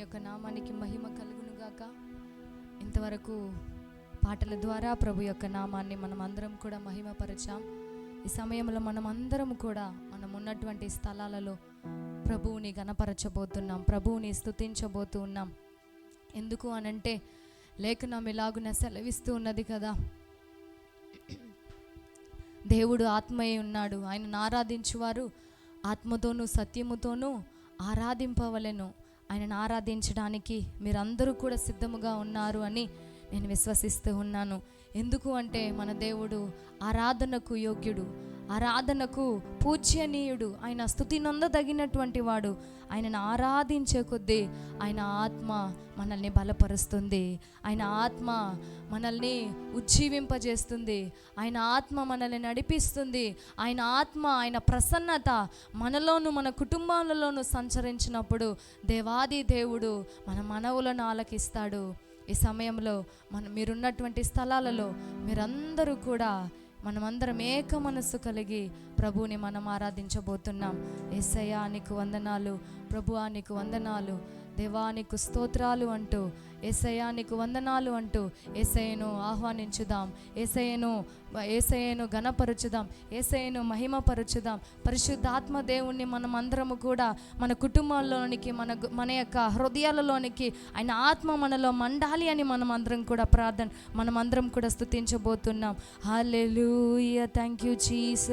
యొక్క నామానికి మహిమ కలుగునుగాక. ఇంతవరకు పాటల ద్వారా ప్రభు యొక్క నామాన్ని మనం అందరం కూడా మహిమపరచాం. ఈ సమయంలో మనం అందరం కూడా మనం ఉన్నటువంటి స్థలాలలో ప్రభువుని గణపరచబోతున్నాం, ప్రభువుని స్తుతించబోతూ ఉన్నాం. ఎందుకు అనంటే లేఖనం ఇలాగున సెలవిస్తూ ఉన్నది కదా, దేవుడు ఆత్మయే ఉన్నాడు, ఆయనను ఆరాధించువారు ఆత్మతోనూ సత్యముతోనూ ఆరాధింపవలెను. ఆయనను ఆరాధించడానికి మీరందరూ కూడా సిద్ధముగా ఉన్నారు అని నేను విశ్వసిస్తూ ఉన్నాను. ఎందుకు అంటే మన దేవుడు ఆరాధనకు యోగ్యుడు, ఆరాధనకు పూజ్యనీయుడు, ఆయన స్తుతి నొందదగినటువంటి వాడు. ఆయనను ఆరాధించే కొద్దీ ఆయన ఆత్మ మనల్ని బలపరుస్తుంది, ఆయన ఆత్మ మనల్ని ఉజ్జీవింపజేస్తుంది, ఆయన ఆత్మ మనల్ని నడిపిస్తుంది. ఆయన ఆత్మ, ఆయన ప్రసన్నత మనలోను మన కుటుంబాలలోనూ సంచరించినప్పుడు దేవాది దేవుడు మన మనవులను ఆలకిస్తాడు. ఈ సమయంలో మీరున్నటువంటి స్థలాలలో మీరందరూ కూడా మనమందరం ఏక మనస్సు కలిగి ప్రభువుని మనం ఆరాధించబోతున్నాం. యేసయ్యా నీకు వందనాలు, ప్రభువా నీకు వందనాలు, దేవా నీకు స్తోత్రాలు అంటూ, యేసయ్యా నీకు వందనాలు అంటూ యేసయ్యను ఆహ్వానించుదాం, యేసయ్యను ఘనపరచుదాం, యేసయ్యను మహిమపరచుదాం. పరిశుద్ధాత్మ దేవుణ్ణి మనం అందరము కూడా మన కుటుంబాల్లోనికి, మన యొక్క హృదయాలలోనికి ఆయన ఆత్మ మనలో మండాలి అని మనం అందరం కూడా స్తుతించబోతున్నాం. Hallelujah, thank you Jesus,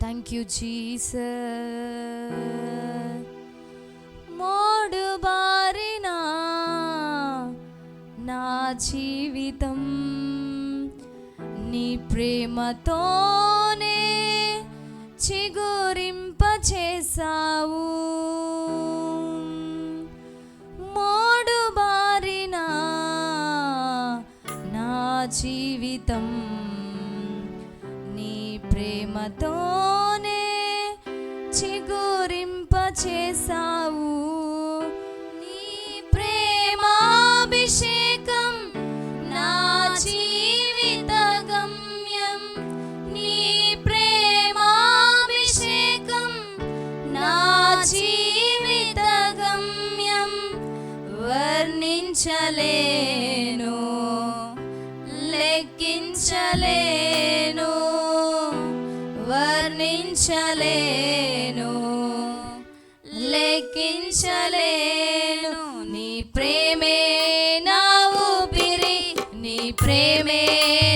thank you Jesus. మోడు బారిన నా జీవితం నీ ప్రేమతోనే చిగురింపచేసావు. మోడు బారిన నా జీవితం నీ ప్రేమతోనే చిగురింపచేసావు. నీ ప్రేమాభిషేకం నా జీవిత గమ్యం, నీ ప్రేమాభిషేకం నా జీవిత గమ్యం. వర్ణించలేను, లెక్కించలేను, వర్ణించలేను, లెక్కించలేను. నీ ప్రేమే నా ఊపిరి, నీ ప్రేమే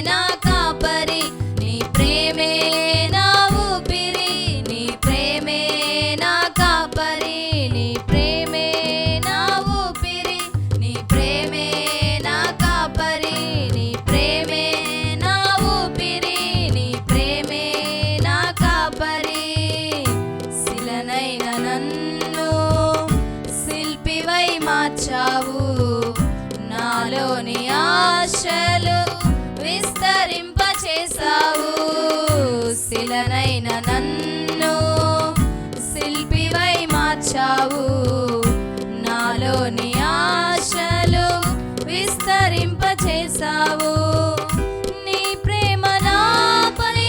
నా కాపరి, నీ ప్రేమే నా ఊపిరి, నీ ప్రేమే నా కాపరి, నీ ప్రేమే నా ఊపిరి, నీ ప్రేమే నా కాపరి, నీ ప్రేమే నా ఊపిరి, నీ ప్రేమే నా కాపరి. శిలనైన నన్ను శిల్పివై మార్చావు, నాలోని ఆశలు విస్తరింపచేసావు. శిలనైన నన్ను శిల్పివై మార్చావు, నాలోని ఆశలు విస్తరింపచేసావు. నీ ప్రేమ నాపై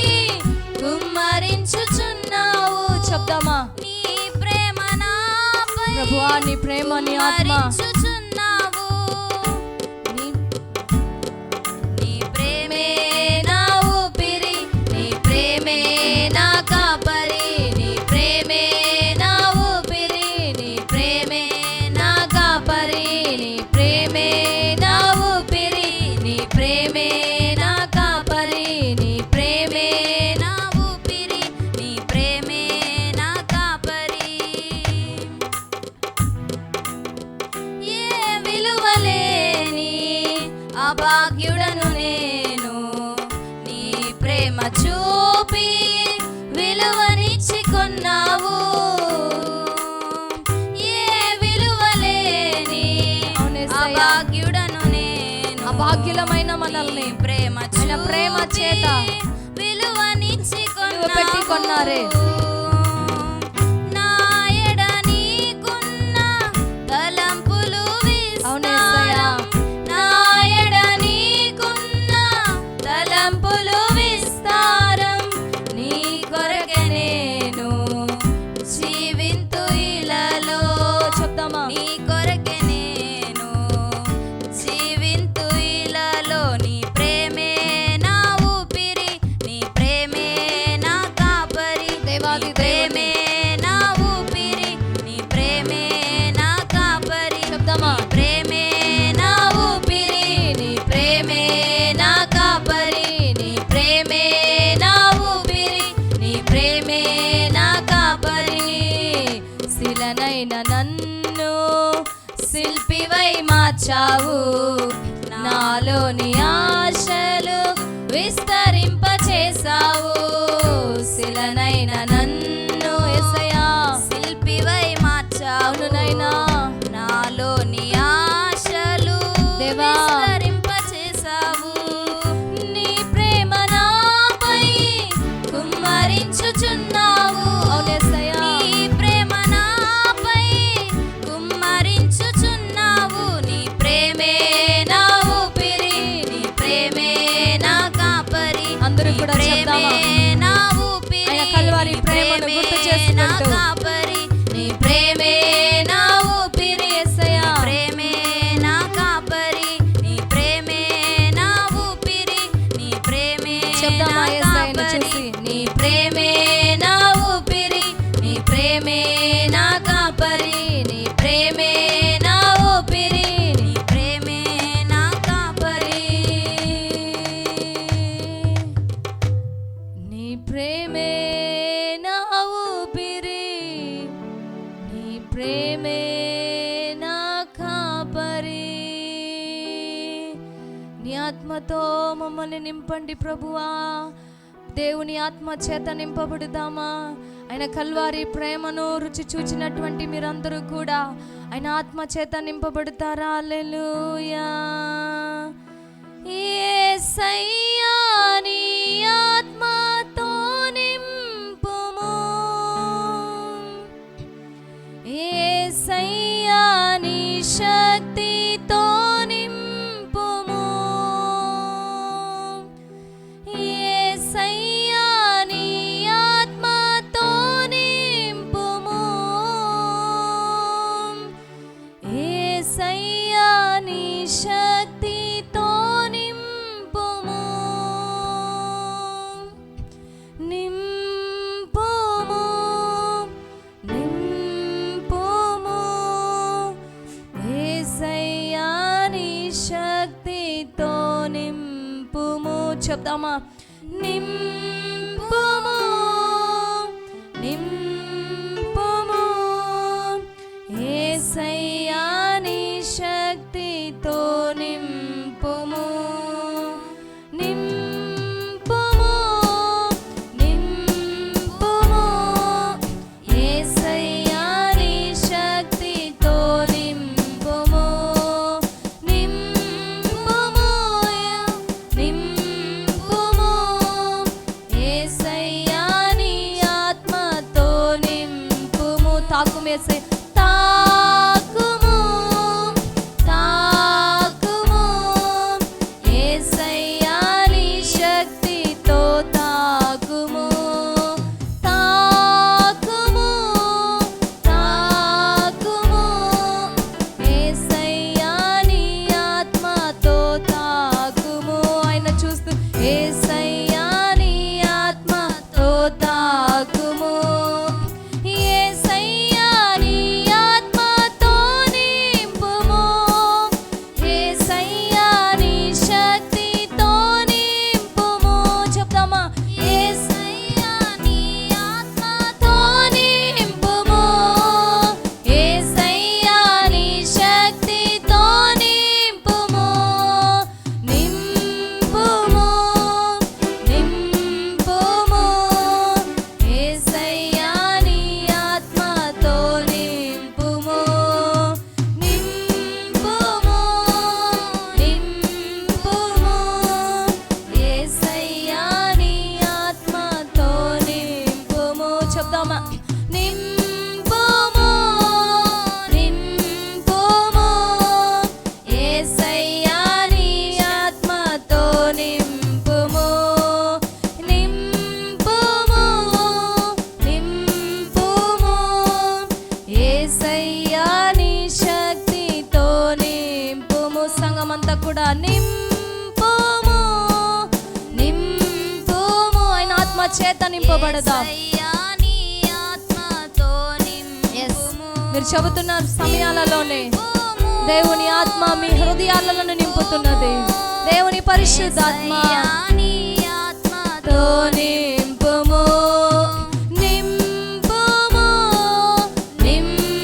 కుమ్మరించుచున్నావు. చెప్తామా? నీ ప్రేమ నాపై, ప్రభువా నీ ప్రేమ, నీ ఆత్మ నీ ప్రేమే నా ఊపిరి, నీ ప్రేమే నా కాపరి, నీ ప్రేమే నా ఊపిరి, నీ ప్రేమే నా కాపరి, నీ ప్రేమే నా ఊపిరి, నీ ప్రేమే నా కాపరి, నీ ప్రేమే నా ఊపిరి, నీ ప్రేమే నా కాపరి. ఏ విలువలేని అభాగ్యుడను నేను, నీ ప్రేమ చూపి విలువనిచ్చి కొన్నావు. ఏ విలువలేని అభాగ్యుడను నేను, అభాగ్యులమైన మనల్ని ప్రేమ చేత విలువనిచ్చి కొన్నారే. నా ఎడ నీకున్న తలంపులు విస్తారం, నా ఎడ నీకున్న తలంపులు విస్తారం. నీ కొరకే నేను జీవింతు ఇలలో, శిలనైన నన్ను శిల్పివై మార్చావు, నాలోని ఆశలు విస్తరింపచేసావు. శిలనైన నన్ను యేసయ్యా శిల్పివై మార్చావు నైనా, నాలోని ఆశలు దేవా విస్తరింపచేసావు. నీ ప్రేమ నాపై కుమ్మరించుచున్నావు. అవునేసయ్యా నీ ప్రేమ నాపై కుమ్మరించుచున్నావు. నీ ప్రేమే నా ఊపిరి, నీ ప్రేమే నా కాపరి. అందరూ కూడా చెప్దామా? నా ఊపిరి, ఆయన కల్వారి ప్రేమను గుర్తు చేసుకుంటూ, నా కాపరి. నీ ప్రేమే నా ఊపిరి, యేసయ్యా ప్రేమే నా కాపరి. నీ ప్రేమే నా ఊపిరి, నీ ప్రేమే చెప్దామా? నా యేసయ్యను కాపరి. చూసి నీ ప్రేమే నా ఊపిరి, నీ ప్రేమే నా కాపరి. నీ ప్రేమే నా ఊపిరి, నీ ప్రేమే నా కాపరి. నీ ప్రేమే నా ఊపిరి, నీ ప్రేమే నా కాపరి. నీ ఆత్మతో మమ్మల్ని నింపండి ప్రభువా. దేవుని ఆత్మ చేత నింపబడుదామా? ఆయన కల్వారి ప్రేమను రుచి చూచినటువంటి మీరందరూ కూడా ఆయన ఆత్మ చేత నింపబడతారా? హల్లెలూయా. యేసయ్యా నీ ఆత్మతో నింపుము, యేసయ్యా నీ శక్తితో నింపుము, యేసయ్యా నీ ఆత్మతో నింపుము, యేసయ్యా నీ శక్తితో నింపుము, నింపుము, నింపుము, యేసయ్యా నీ శక్తితో నింపుము. చెప్దామా? నింపుము, నింపుము, యేసయ్యా నీ శక్తితో నింపుము, నింపుము, నింపుము, యేసయ్యా నీ శక్తితో నింపుము, నింపుము, నింపుము, యేసయ్యా నీ ఆత్మతో నింపుము. తాకుమేసే తాకుము, తాకుము, యేసయ్యా నీ శక్తితో తాకుము, తాకుము, తాకుము, యేసయ్యా నీ ఆత్మతో తాకుము. ఆయన చూస్తూ యేసయ్యా నీ ఆత్మతో తాకుము, యేసయ్యా నీ ఆత్మతో నింపుము, యేసయ్యా నీ శక్తితో నింపుము. చెప్దామా? యేసయ్యా నీ ఆత్మతో నింపుము, యేసయ్యా నీ శక్తితో నింపుము, నింపుము, నింపుము, యేసయ్యా నీ ఆత్మతో నింపుము, నింపుము, నింపుము, యేసయ్యా నీ ఆత్మతో నింపుము. చెప్దామా? నింపుము, నింపుము, యేసయ్యా నీ ఆత్మతో నింపుము, నింపుము, నింపుము, యేసయ్యా నీ శక్తితో నింపుము. సంగమంతా కూడా నింపుము, నింపుము. ఆయన ఆత్మ చేత నింపబడదాం. యేసయ్యా నీ ఆత్మతో Yes. నింపుము. మీరు చెబుతున్న సమయాలలోనే దేవుని ఆత్మ మీ హృదయాలను నింపుతున్నది. దేవుని పరిశుద్ధాత్మ యేసయ్యా నీ ఆత్మతో నింపుము, నింపుము, నింపుము,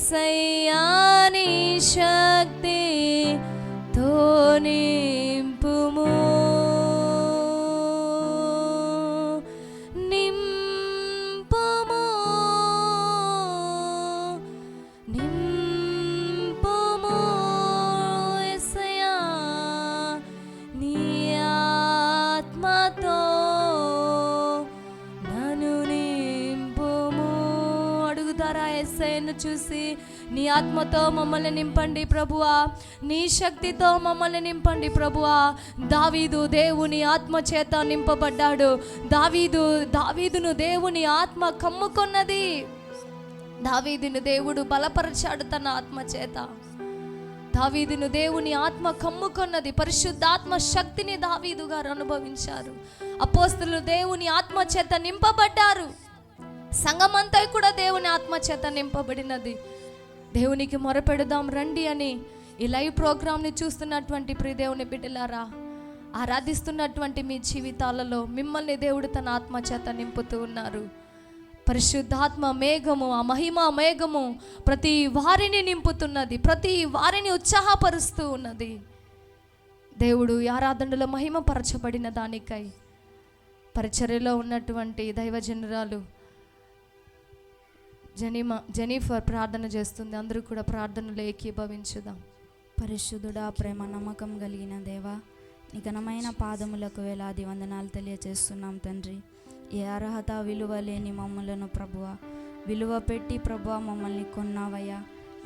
యేసయ్యా నీ శక్తితో నింపుము, నింపుము, నింపుము యేసయ్యా నీ ఆత్మతో నన్ను నింపుము. అడుగుతారా యేసయ్యను చూసి? నీ ఆత్మతో మమ్మల్ని నింపండి ప్రభువా, నీ శక్తితో మమ్మల్ని నింపండి ప్రభువా. దావీదు దేవుని ఆత్మ చేత నింపబడ్డాడు. దావీదును దేవుని ఆత్మ కమ్ముకొన్నది. దావీదును దేవుడు బలపరిచాడు తన ఆత్మ చేత. దావీదును దేవుని ఆత్మ కమ్ముకొన్నది. పరిశుద్ధాత్మ శక్తిని దావీదు గారు అనుభవించారు. అపోస్తలులు దేవుని ఆత్మ చేత నింపబడ్డారు. సంఘమంతా కూడా దేవుని ఆత్మ చేత నింపబడినది. దేవునికి మొరపెడదాం రండి అని ఈ లైవ్ ప్రోగ్రామ్ని చూస్తున్నటువంటి ప్రియ దేవుని బిడ్డలారా, ఆరాధిస్తున్నటువంటి మీ జీవితాలలో మిమ్మల్ని దేవుడు తన ఆత్మ చేత నింపుతూ ఉన్నారు. పరిశుద్ధాత్మ మేఘము, ఆ మహిమ మేఘము ప్రతి వారిని నింపుతున్నది, ప్రతి వారిని ఉత్సాహపరుస్తూ ఉన్నది. దేవుడు ఈ ఆరాధనలో మహిమపరచబడిన దానికై పరిచర్యలో ఉన్నటువంటి దైవజనురాలు జెనిఫర్ ప్రార్థన చేస్తుంది. అందరూ కూడా ప్రార్థనలో ఏకీభవించుదాం. పరిశుద్ధుడా, ప్రేమ నమ్మకం కలిగిన దేవా, నీ ఘనమైన పాదములకు వేలాది వందనాలు తెలియజేస్తున్నాం తండ్రి. ఏ అర్హత విలువ లేని మమ్మలను ప్రభువా విలువ పెట్టి ప్రభువా మమ్మల్ని కొన్నావయ్యా.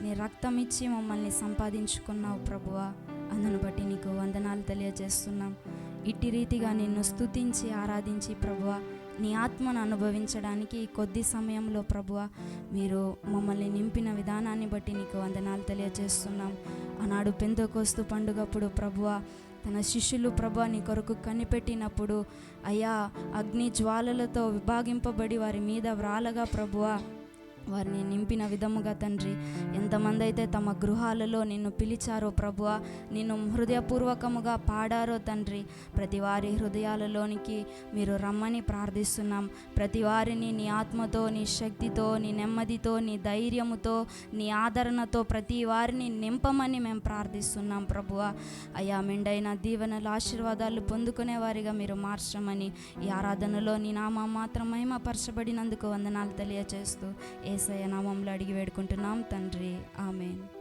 నీ రక్తం ఇచ్చి మమ్మల్ని సంపాదించుకున్నావు ప్రభువా. అందును బట్టి నీకు వందనాలు తెలియజేస్తున్నాం. ఇట్టి రీతిగా నిన్ను స్తుతించి ఆరాధించి ప్రభువా నీ ఆత్మను అనుభవించడానికి ఈ కొద్ది సమయంలో ప్రభువా మీరు మమ్మల్ని నింపిన విధానాన్ని బట్టి నీకు వందనాలు తెలియజేస్తున్నాం. ఆనాడు పెంతెకోస్తు పండుగప్పుడు ప్రభువా తన శిష్యులు ప్రభువా నీ కొరకు కనిపెట్టినప్పుడు అయ్యా అగ్ని జ్వాలలతో విభాగింపబడి వారి మీద వ్రాలగా ప్రభువా వారిని నింపిన విధముగా తండ్రి, ఎంతమంది అయితే తమ గృహాలలో నిన్ను పిలిచారో ప్రభువా, నిన్ను హృదయపూర్వకముగా పాడారో తండ్రి, ప్రతి వారి హృదయాలలోనికి మీరు రమ్మని ప్రార్థిస్తున్నాం. ప్రతి వారిని నీ ఆత్మతో, నీ శక్తితో, నీ నెమ్మదితో, నీ ధైర్యముతో, నీ ఆదరణతో ప్రతి వారిని నింపమని మేము ప్రార్థిస్తున్నాం ప్రభువా. అయ్యా మెండైన దీవెనలు ఆశీర్వాదాలు పొందుకునే వారిగా మీరు మార్చమని ఈ ఆరాధనలో నీ నామం మాత్రం మహిమపరచబడినందుకు వందనాలు తెలియజేస్తూ యేసయ్య నామంలో అడిగి వేడుకుంటున్నాం తండ్రి, ఆమేన్.